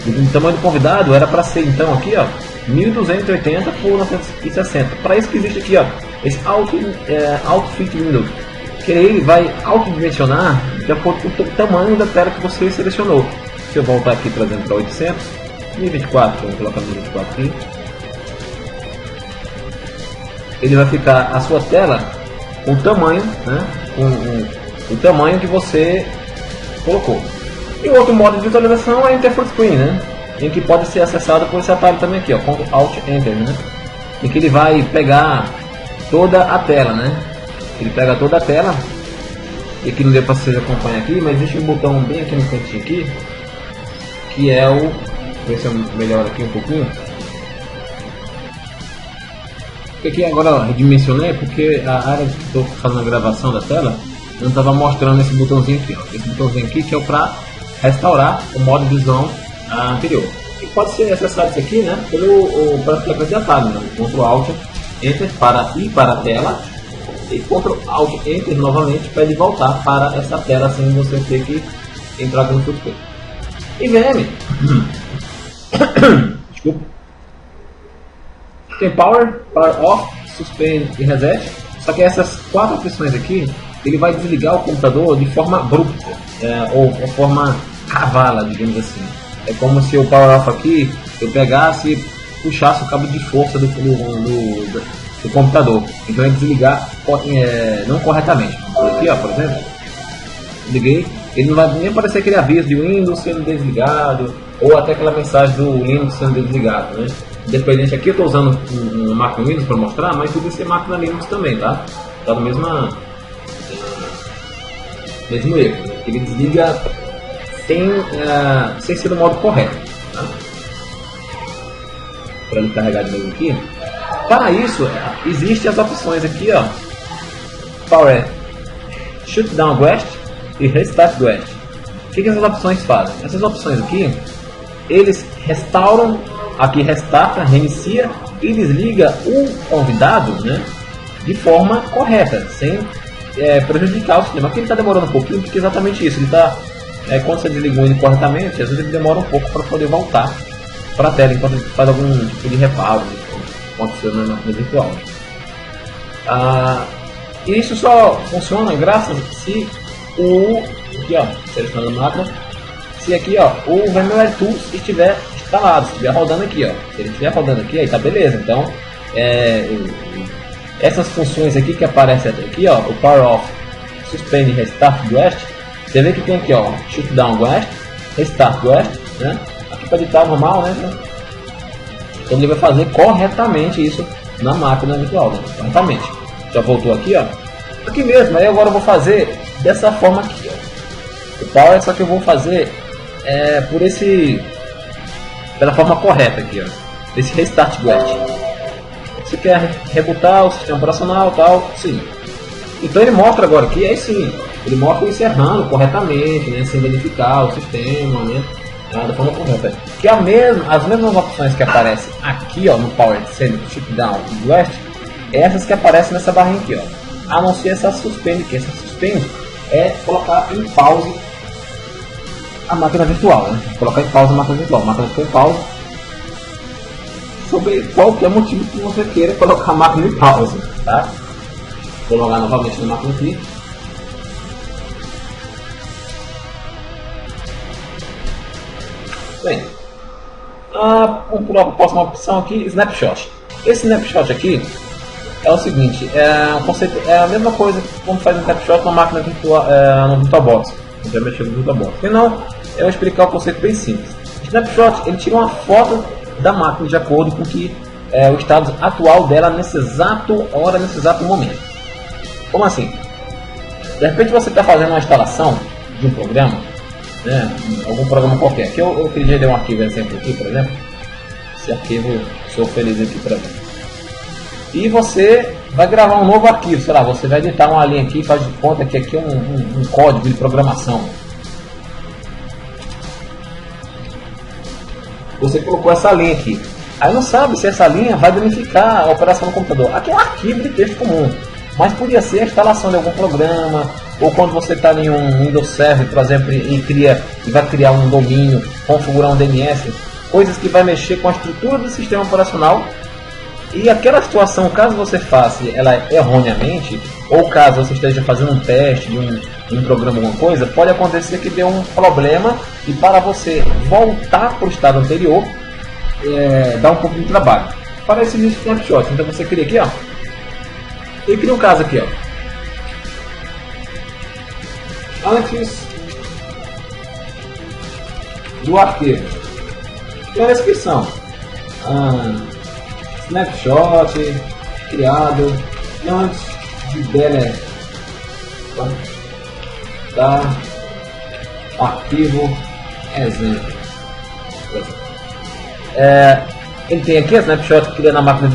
O tamanho do convidado era para ser, então, aqui, ó, 1280 por 960. Para isso que existe aqui, ó, esse Auto Fit Windows, que ele vai autodimensionar de acordo com o tamanho da tela que você selecionou. Se eu voltar aqui, por exemplo, para 800, 1024, vamos colocar 1024 aqui, ele vai ficar a sua tela com o tamanho, né? Com o tamanho que você colocou. E o outro modo de visualização é Enter Full Screen, né? Em que pode ser acessado por esse atalho também aqui, ó, Alt Enter, né? Em que ele vai pegar toda a tela, né? Ele pega toda a tela. E aqui não deu para vocês acompanhar aqui, mas existe um botão bem aqui no cantinho aqui, que é o, ver se eu melhoro aqui um pouquinho. Aqui agora eu redimensionei porque a área que estou fazendo a gravação da tela não estava mostrando esse botãozinho aqui, ó. Esse botãozinho aqui que é para restaurar o modo de visão anterior. E pode ser acessado isso aqui, né, pela tecla de atalho, né? Ctrl Alt Enter para ir para a tela e Ctrl Alt Enter novamente para ele voltar para essa tela sem você ter que entrar com o full screen. E VM, desculpa, tem Power Off, Suspend e Reset. Só que essas quatro opções aqui ele vai desligar o computador de forma abrupta, ou de forma cavala, digamos assim. É como se o Power Off aqui eu pegasse e puxasse o cabo de força do computador. Então é desligar não corretamente. Aqui, ó, por exemplo, liguei, ele não vai nem aparecer aquele aviso de Windows sendo desligado ou até aquela mensagem do Linux sendo desligado, né? Independente, aqui eu estou usando uma máquina Windows para mostrar, mas tudo isso é máquina Linux também, tá? Tá no mesmo erro, né? Ele desliga sem ser do modo correto, tá? Para ele carregar de novo aqui. Para isso, existem as opções aqui, ó, Power Shutdown Guest e Restart Guest. O que essas opções fazem? Essas opções aqui, eles restauram, aqui restarta, reinicia e desliga o convidado, né, de forma correta, sem prejudicar o sistema. Aqui ele está demorando um pouquinho, porque é exatamente isso. Ele está, quando você desliga o Windows corretamente, às vezes ele demora um pouco para poder voltar para a tela, enquanto ele faz algum tipo de reparo, acontecendo na máquina virtual. E isso só funciona graças se o aqui, ó, selecionando a máquina, se aqui, ó, o VMware Tools estiver instalado, se estiver rodando aqui, ó. Se ele estiver rodando aqui, aí tá beleza. Então, essas funções aqui que aparecem aqui, ó, o Power Off, Suspend, Restart, Blast, você vê que tem aqui, ó, Shutdown Blast, Restart Blast, né? Aqui pode estar normal, né? Então ele vai fazer corretamente isso na máquina virtual, né? Corretamente. Já voltou aqui, ó. Aqui mesmo, aí agora eu vou fazer dessa forma aqui, ó. O Power, só que eu vou fazer pela forma correta aqui, ó. Esse Restart Blast. Você quer rebootar o sistema operacional, tal, sim. Então ele mostra agora aqui, aí sim, ele mostra encerrando corretamente, né, sem danificar o sistema, né, da forma correta. Que as mesmas opções que aparecem aqui, ó, no Power sendo Shutdown e Blast, essas que aparecem nessa barrinha aqui, ó. A não ser essa Suspend, que essa Suspend é colocar em pause a máquina virtual, né? Colocar em pausa a máquina virtual. A máquina fica em pausa sobre qualquer motivo que você queira colocar a máquina em pausa, tá? Vou logar novamente na máquina aqui. Bem, vamos pular para a próxima opção aqui, Snapshot. Esse Snapshot aqui é o seguinte, o conceito é a mesma coisa como faz um Snapshot na máquina virtual, no VirtualBox. Já mexeu no VirtualBox. Se não, eu vou explicar o conceito bem simples. O Snapshot, ele tira uma foto da máquina de acordo com que o estado atual dela nesse exato momento. Como assim? De repente você está fazendo uma instalação de um programa, né, algum programa qualquer. Aqui eu queria dar um arquivo exemplo aqui, por exemplo. Esse arquivo, sou feliz aqui para mim. E você vai gravar um novo arquivo, sei lá, você vai editar uma linha aqui, faz de conta que aqui é um código de programação. Você colocou essa linha aqui. Aí não sabe se essa linha vai danificar a operação do computador. Aqui é um arquivo de texto comum, mas podia ser a instalação de algum programa, ou quando você está em um Windows Server, por exemplo, e vai criar um domínio, configurar um DNS, coisas que vai mexer com a estrutura do sistema operacional. E aquela situação, caso você faça ela erroneamente, ou caso você esteja fazendo um teste de um programa, alguma coisa, pode acontecer que dê um problema e para você voltar para o estado anterior, dá um pouco de trabalho. Para esse snapshot, então você cria aqui, ó. Eu crio um caso aqui, ó. Antes do arquivo, tem a descrição. Snapshot criado antes de deletar arquivo exemplo. Ele tem aqui a snapshot que cria na máquina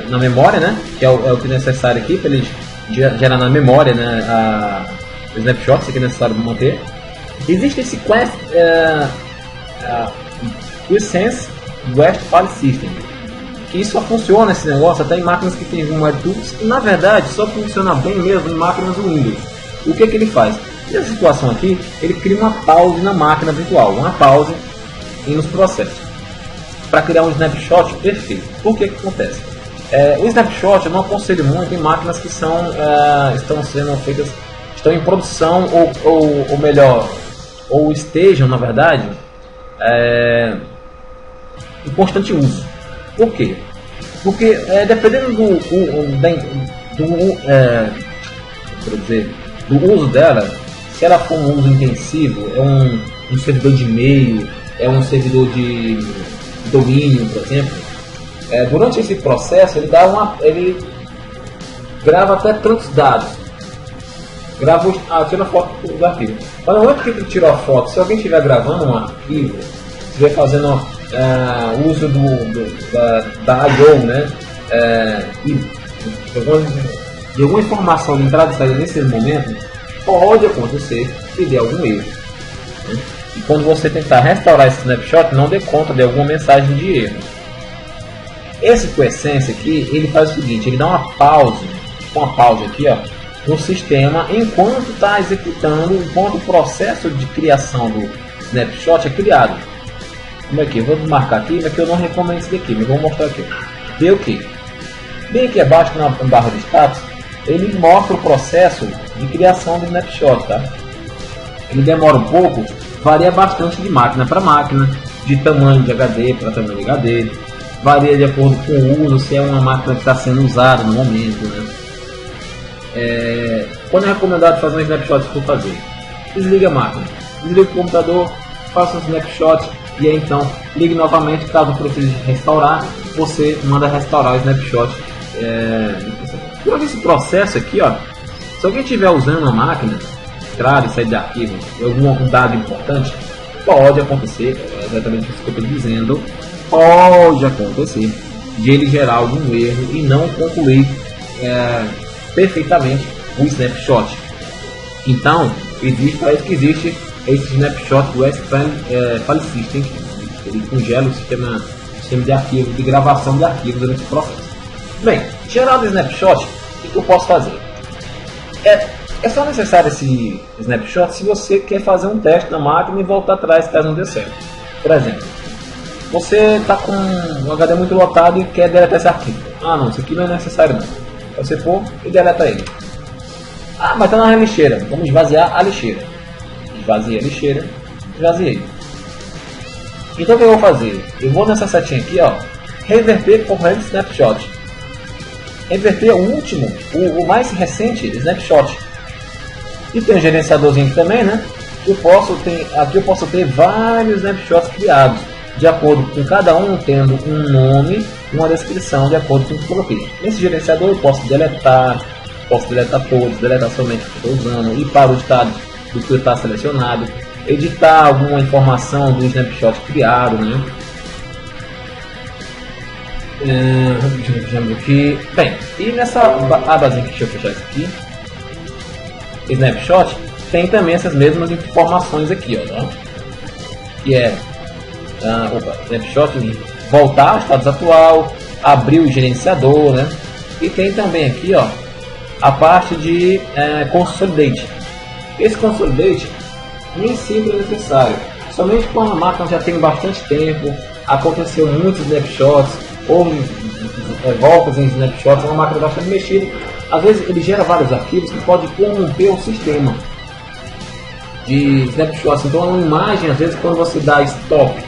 na memória, né? Que é o que é necessário aqui para ele gerar na memória, né? O snapshot, isso aqui é necessário manter. Existe esse Quisense West File System, que só funciona esse negócio até em máquinas que tem VMware Tools, e na verdade só funciona bem mesmo em máquinas Windows. O que ele faz? Nessa situação aqui, ele cria uma pause na máquina virtual, uma pause nos processos, para criar um snapshot perfeito. Por que acontece? O snapshot eu não aconselho muito em máquinas que estão sendo feitas, estão em produção ou melhor, ou estejam na verdade em constante uso. Por quê? Porque dependendo do uso dela, se ela for um uso intensivo, é um servidor de e-mail, é um servidor de domínio, por exemplo, durante esse processo ele grava até tantos dados, tira a foto do arquivo. Mas no momento que ele tirou a foto, se alguém estiver gravando um arquivo, estiver fazendo uso da I/O, né, e de alguma informação de entrada e saída nesse momento, pode acontecer que dê algum erro, né? E quando você tentar restaurar esse snapshot, não dê conta de alguma mensagem de erro. Esse Quiescence aqui, ele faz o seguinte, ele dá uma pausa aqui, ó, no sistema enquanto está executando, enquanto o processo de criação do snapshot é criado. Como é que? Eu vou marcar aqui, mas que eu não recomendo isso daqui, mas vou mostrar aqui. Deu o que? Bem aqui abaixo na barra de status, ele mostra o processo de criação do snapshot, tá? Ele demora um pouco, varia bastante de máquina para máquina, de tamanho de HD para tamanho de HD, varia de acordo com o uso, se é uma máquina que está sendo usada no momento, né? Quando é recomendado fazer um snapshot, se for fazer, desliga a máquina, desliga o computador, faça um snapshot e aí então ligue novamente. Caso precise restaurar, você manda restaurar o snapshot. Durante esse processo aqui, ó, se alguém estiver usando a máquina, entrar e sair de arquivo, algum dado importante, pode acontecer, exatamente isso que eu estou dizendo, pode acontecer de ele gerar algum erro e não concluir perfeitamente o snapshot. Então, para isso que existe esse snapshot do File System, ele congela o sistema de arquivos, de gravação de arquivos durante o processo. Bem, gerado o snapshot, o que eu posso fazer? É só necessário esse snapshot se você quer fazer um teste na máquina e voltar atrás caso não dê certo. Por exemplo, você está com um HD muito lotado e quer deletar esse arquivo. Ah não, isso aqui não é necessário não. Você for e deleta ele. Ah, mas está na lixeira. Vamos esvaziar a lixeira. Esvaziei a lixeira. Esvaziei. Então o que eu vou fazer? Eu vou nessa setinha aqui, ó, reverter corrente snapshot. Reverter o último, o mais recente snapshot. E tem um gerenciadorzinho aqui também, né? Aqui eu posso ter vários snapshots criados, de acordo com cada um tendo um nome e uma descrição de acordo com o que eu coloquei. Nesse gerenciador eu posso deletar todos, deletar somente o que eu estou usando, ir para o estado do que está selecionado, editar alguma informação do snapshot criado, né? Aqui. Bem, e nessa abazinha aqui, deixa eu fechar isso aqui, snapshot, tem também essas mesmas informações aqui, ó, tá? Que é snapshot, voltar ao status atual, abrir o gerenciador, né? E tem também aqui, ó, a parte de consolidate. Esse consolidate nem sempre é necessário, somente quando a máquina já tem bastante tempo, aconteceu muitos snapshots, ou voltas em snapshots, uma máquina bastante mexida, às vezes ele gera vários arquivos que pode corromper o sistema de snapshots. Então uma imagem, às vezes quando você dá stop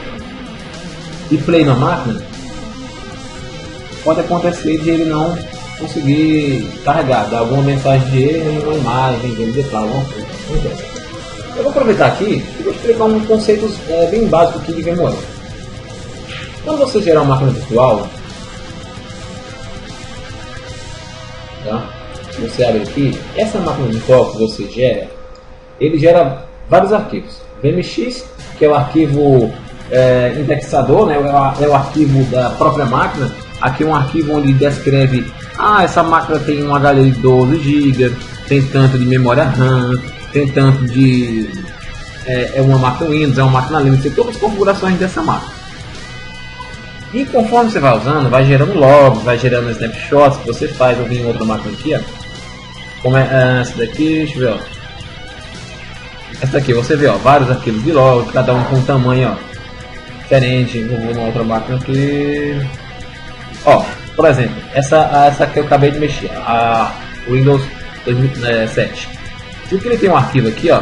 e play na máquina, pode acontecer de ele não conseguir carregar, dar alguma mensagem de erro, uma imagem, de ele alguma coisa. Eu vou aproveitar aqui e vou explicar um conceito bem básico aqui de VMware. Quando você gerar uma máquina virtual, tá? Você abre aqui, essa máquina virtual que você gera, ele gera vários arquivos. VMX, que é o arquivo indexador, né? É o arquivo da própria máquina. Aqui é um arquivo onde descreve, essa máquina tem um HD de 12 GB, tem tanto de memória RAM, tem tanto de... é uma máquina Windows, é uma máquina Linux, tem todas as configurações dessa máquina. E conforme você vai usando, vai gerando logs, vai gerando snapshots que você faz. Eu vim em outra máquina aqui, ó. Como essa daqui, deixa eu ver, ó. Essa daqui, você vê, ó, vários arquivos de log, cada um com um tamanho, ó, diferente. Eu vou numa outra máquina aqui. Ó, por exemplo, essa que eu acabei de mexer, a Windows 2007. Se ele tem um arquivo aqui, ó,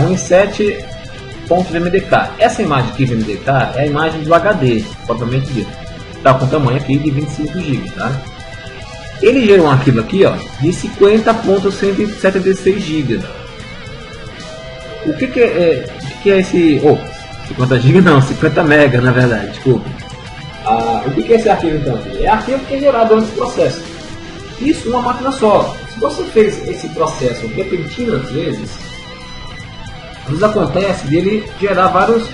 win7.vmdk. Essa imagem aqui, vmdk, é a imagem do HD, propriamente dito. Está com tamanho aqui de 25 GB, tá? Ele gera um arquivo aqui, ó, de 50.176 GB. O que é esse... 50 GB não, 50 MB na verdade, desculpa. O que é esse arquivo então? É arquivo que é gerado durante o processo. Isso numa máquina só. Se você fez esse processo repetidas vezes, às vezes acontece de ele gerar vários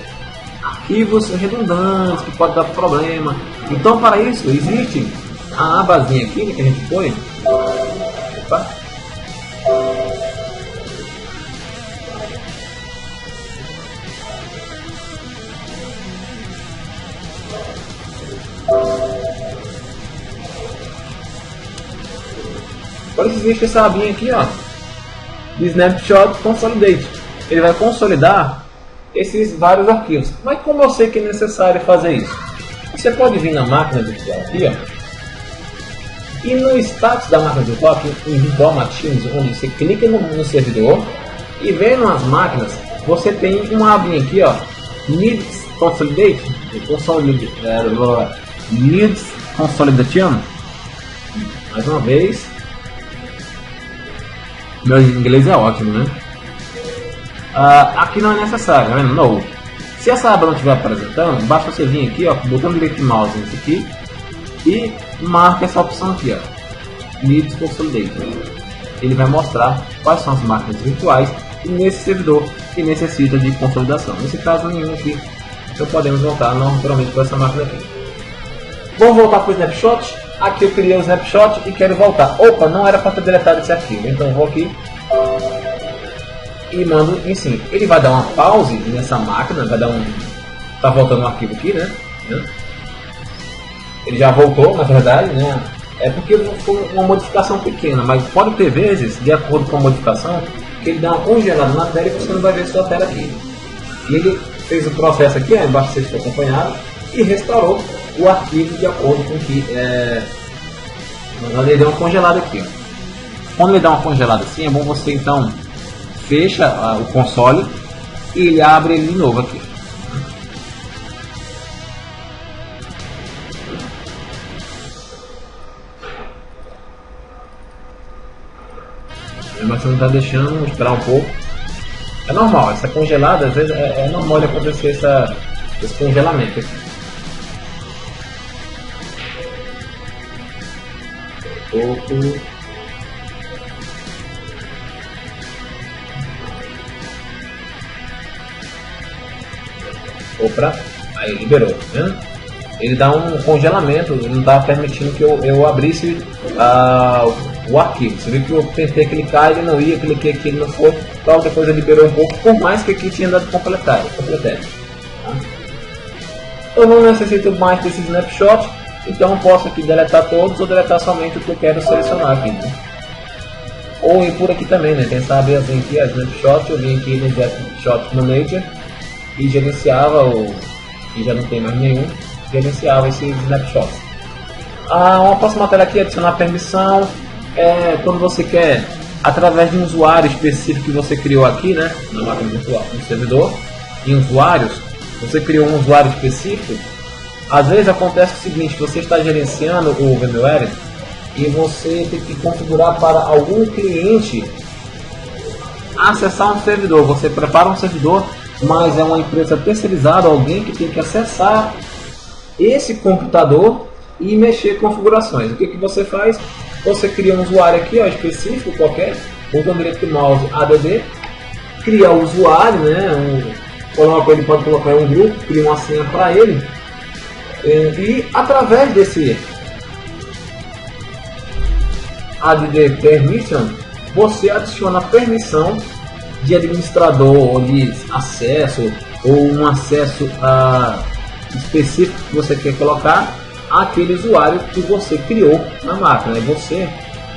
arquivos redundantes que pode dar problema. Então para isso existe a abazinha aqui que a gente põe. Opa. Agora existe essa abinha aqui, ó, de Snapshot Consolidate. Ele vai consolidar esses vários arquivos. Mas como eu sei que é necessário fazer isso? Você pode vir na máquina virtual aqui, ó, E no status da máquina virtual, aqui em Virtual Machines, onde você clica no servidor e vem nas máquinas, você tem uma abinha aqui, ó, Needs Consolidation. Mais uma vez, meu inglês é ótimo, né? Aqui não é necessário, tá vendo? No. Se essa aba não estiver apresentando, basta você vir aqui, ó, botando direito de mouse nesse aqui e marca essa opção aqui, ó, Needs Consolidation. Ele vai mostrar quais são as máquinas virtuais nesse servidor que necessita de consolidação. Nesse caso, nenhum aqui. Então podemos voltar naturalmente para essa máquina aqui. Vamos voltar para o snapshot. Aqui eu criei o snapshot e quero voltar. Opa, não era para ter deletado esse arquivo. Então eu vou aqui e mando em sim. Ele vai dar uma pause nessa máquina, vai dar um... Tá voltando um arquivo aqui, né? Ele já voltou, na verdade, né? É porque foi uma modificação pequena, mas pode ter vezes, de acordo com a modificação, que ele dá uma congelada na tela e você não vai ver sua tela aqui. E ele fez o processo aqui, ó, embaixo vocês estão acompanhando, e restaurou o arquivo de acordo com que ele deu uma congelada aqui, ó. Quando ele dá uma congelada assim, é bom você então fecha o console e ele abre ele de novo aqui. Mas você não está deixando esperar um pouco. É normal, essa congelada, às vezes é normal de acontecer esse congelamento aqui. Pouco. Opa, aí liberou, tá vendo? Ele dá um congelamento, ele não está permitindo que eu abrisse o arquivo. Você viu que eu tentei clicar, ele não ia, cliquei aqui, ele não foi, então depois ele liberou um pouco, por mais que aqui tinha dado completar. Tá? Eu não necessito mais desse snapshot, então eu posso aqui deletar todos ou deletar somente o que eu quero selecionar aqui. Né? Ou ir por aqui também, né? Quem sabe eu vim aqui a snapshot, eu vim aqui no snapshot manager e gerenciava e já não tem mais nenhum, gerenciava esse snapshot. Uma próxima tela aqui é adicionar permissão. Quando você quer, através de um usuário específico que você criou aqui, né, na máquina virtual, no servidor, em usuários, você criou um usuário específico. Às vezes acontece o seguinte, você está gerenciando o VMware e você tem que configurar para algum cliente acessar um servidor. Você prepara um servidor, mas é uma empresa terceirizada, alguém que tem que acessar esse computador e mexer configurações. O que você faz? Você cria um usuário aqui, ó, específico qualquer, botão direito do mouse add, cria o usuário, né? Ele pode colocar um grupo, cria uma senha para ele e através desse add permission você adiciona a permissão de administrador ou de acesso ou um acesso específico que você quer colocar aquele usuário que você criou na máquina. E você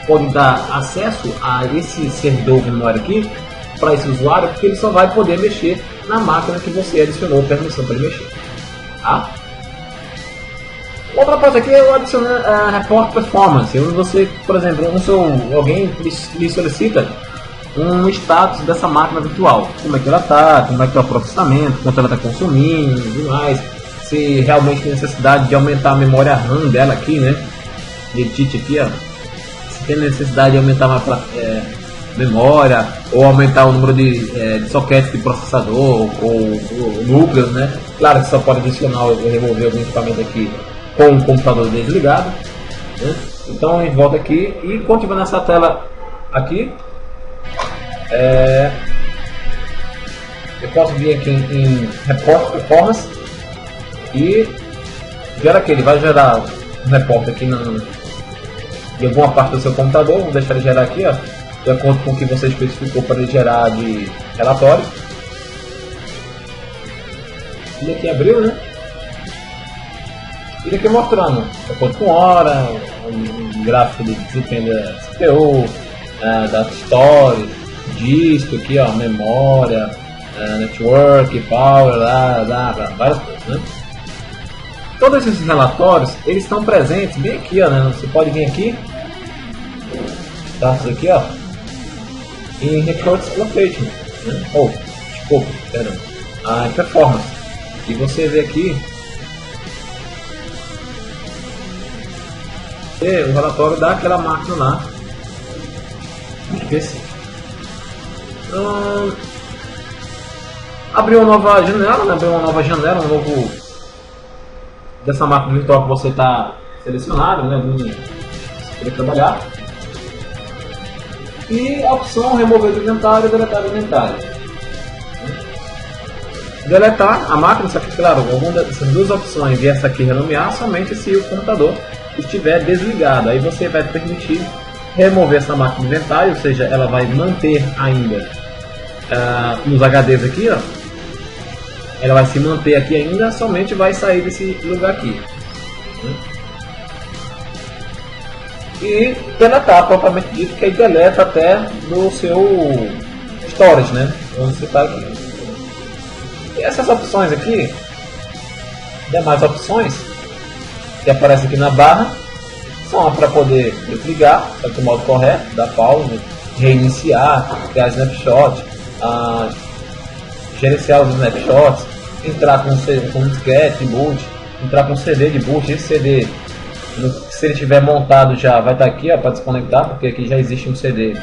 pode dar acesso a esse servidor VMware aqui para esse usuário, porque ele só vai poder mexer na máquina que você adicionou permissão para ele mexer. Tá? Outra parte aqui é o adicionar report performance. Onde você, por exemplo, alguém lhe solicita um status dessa máquina virtual, como é que ela está, como é que está o processamento, quanto ela está consumindo e tudo mais. Se realmente tem necessidade de aumentar a memória RAM dela aqui, né? Edit aqui, ó. Se tem necessidade de aumentar a memória ou aumentar o número de sockets de processador ou núcleos, né? Claro que só pode adicionar ou remover algum equipamento aqui com o computador desligado, né? Então a gente volta aqui e quando tiver nessa tela aqui, eu posso vir aqui em Report Performance e gera aqui, ele vai gerar um repórter aqui em alguma parte do seu computador. Vou deixar ele gerar aqui, ó, de acordo com o que você especificou para ele gerar de relatório. Ele aqui abriu, né? Ele aqui mostrando, de acordo com hora, um gráfico de desempenho da CPU, da Storage, disco aqui, ó, memória, network, power, várias coisas, né? Todos esses relatórios, eles estão presentes bem aqui, ó, né? Você pode vir aqui status aqui, ó, em Records Location, né? Ou, desculpa, perdão, em Performance. E você vê aqui o relatório daquela máquina lá específica. Abriu uma nova janela, né? Um novo dessa máquina virtual que você está selecionado, né? Você querer trabalhar. E a opção remover do inventário e deletar do inventário. Deletar a máquina, só que claro, alguma dessas duas opções e essa aqui renomear somente se o computador estiver desligado. Aí você vai permitir remover essa máquina do inventário, ou seja, ela vai manter ainda nos HDs aqui, ó. Ela vai se manter aqui ainda, somente vai sair desse lugar aqui. E deletar, propriamente dito, que aí deleta até no seu storage, né? Onde você está aqui. E essas opções aqui, demais opções que aparecem aqui na barra, são para poder desligar, do modo correto, dar pausa, reiniciar, criar snapshot, gerenciar os snapshots, entrar com um disquete de boot, entrar com um CD de boot. Esse CD, se ele estiver montado, já vai estar aqui para desconectar, porque aqui já existe um CD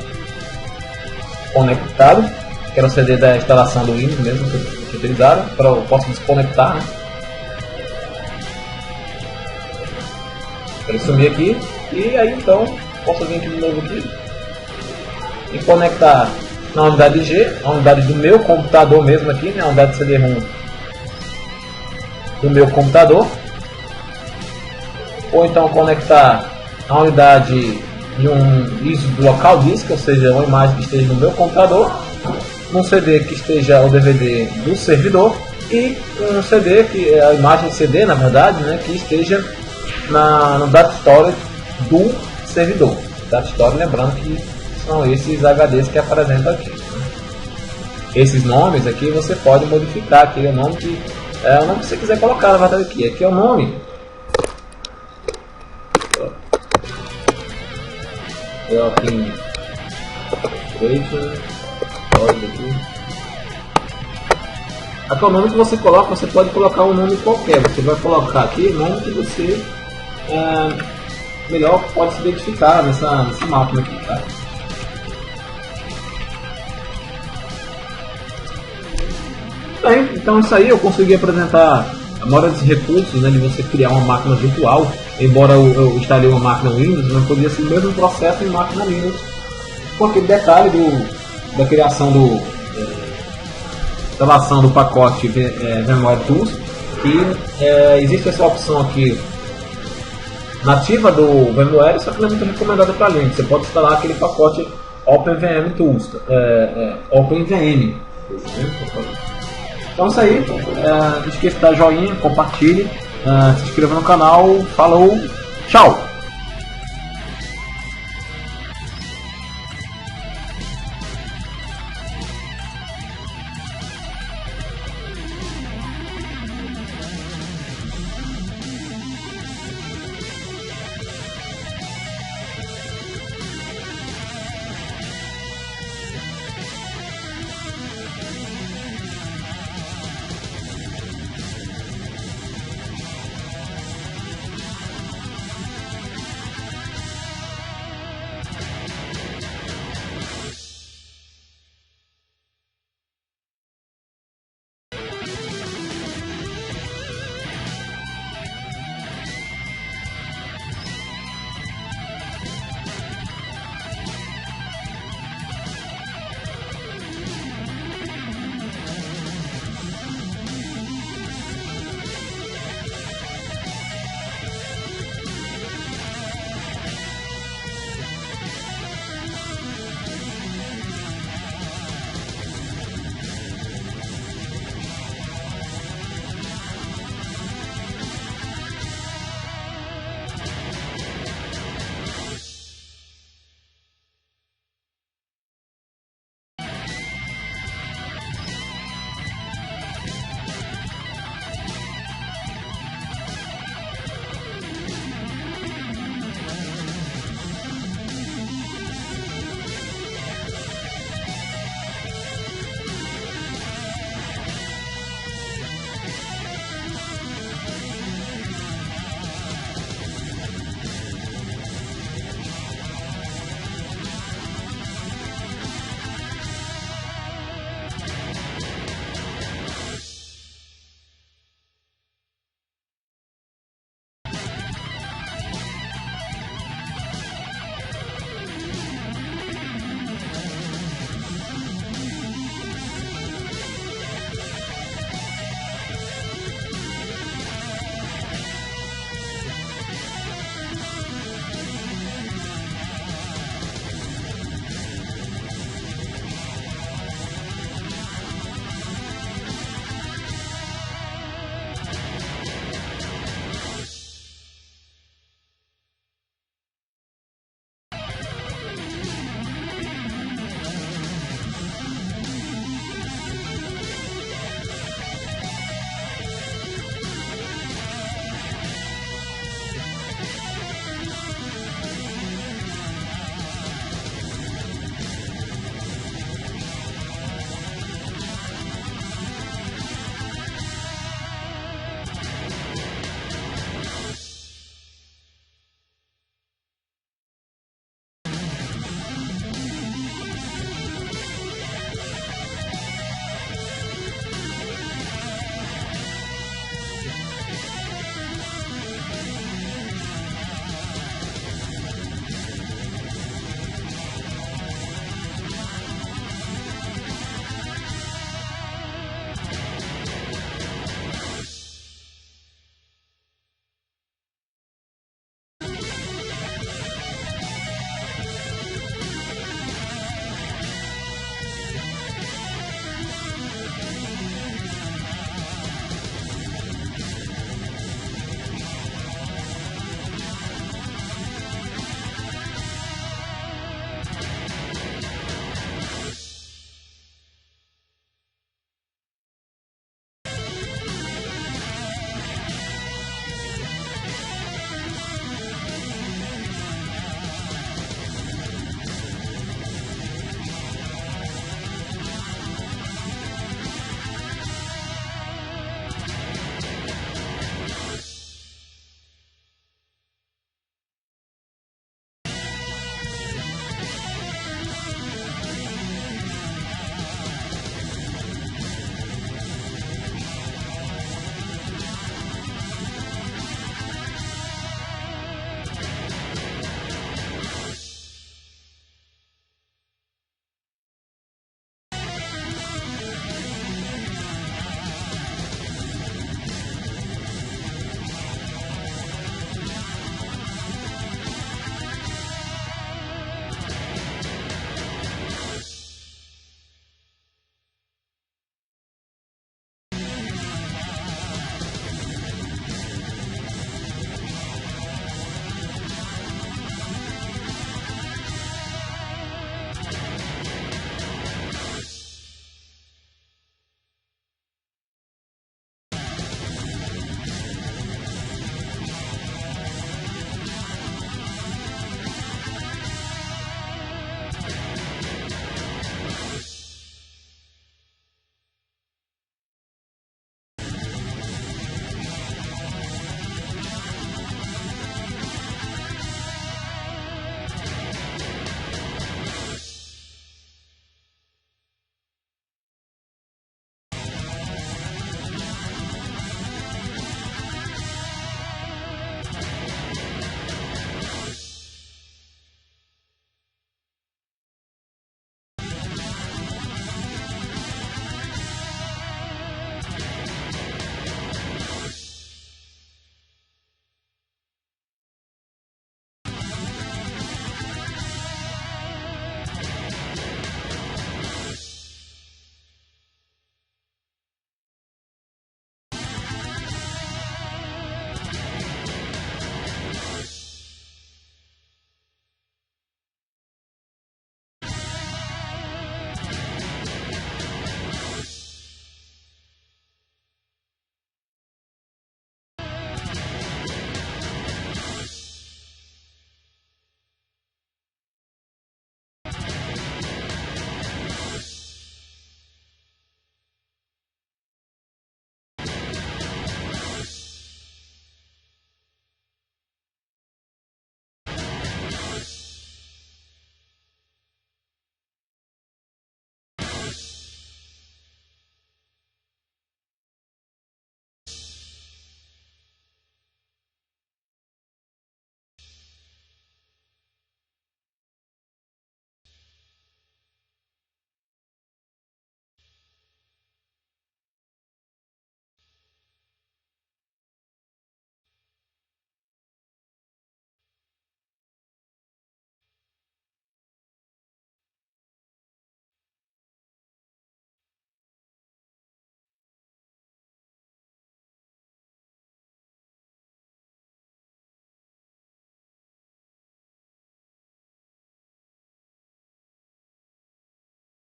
conectado, que era o CD da instalação do Windows mesmo que utilizaram, para eu posso desconectar, né? Para sumir aqui, e aí então posso vir aqui de novo aqui e conectar na unidade G, a unidade do meu computador mesmo aqui, né? A unidade CD-ROM do meu computador, ou então conectar a unidade de um ISO do local disk, ou seja, uma imagem que esteja no meu computador, um CD que esteja o DVD do servidor e um CD que é a imagem de CD, na verdade, né, que esteja no data storage do servidor. Data storage, lembrando que são esses HDs que apresentam aqui. Esses nomes aqui você pode modificar aqui, o nome que você quiser colocar, na verdade aqui. Aqui é o nome. Aqui é o nome que você coloca, você pode colocar um nome qualquer. Você vai colocar aqui o nome que você melhor pode se identificar nessa máquina aqui, tá? Bem, então isso aí eu consegui apresentar a maioria dos recursos, né, de você criar uma máquina virtual. Embora eu instalei uma máquina Windows, não podia ser o mesmo processo em máquina Linux, com aquele detalhe da criação instalação do pacote VMware Tools, que existe essa opção aqui nativa do VMware, só que não é muito recomendada para Linux. Você pode instalar aquele pacote OpenVM Tools, OpenVM. Então é isso aí, não esqueça de dar joinha, compartilhe, se inscreva no canal, falou, tchau!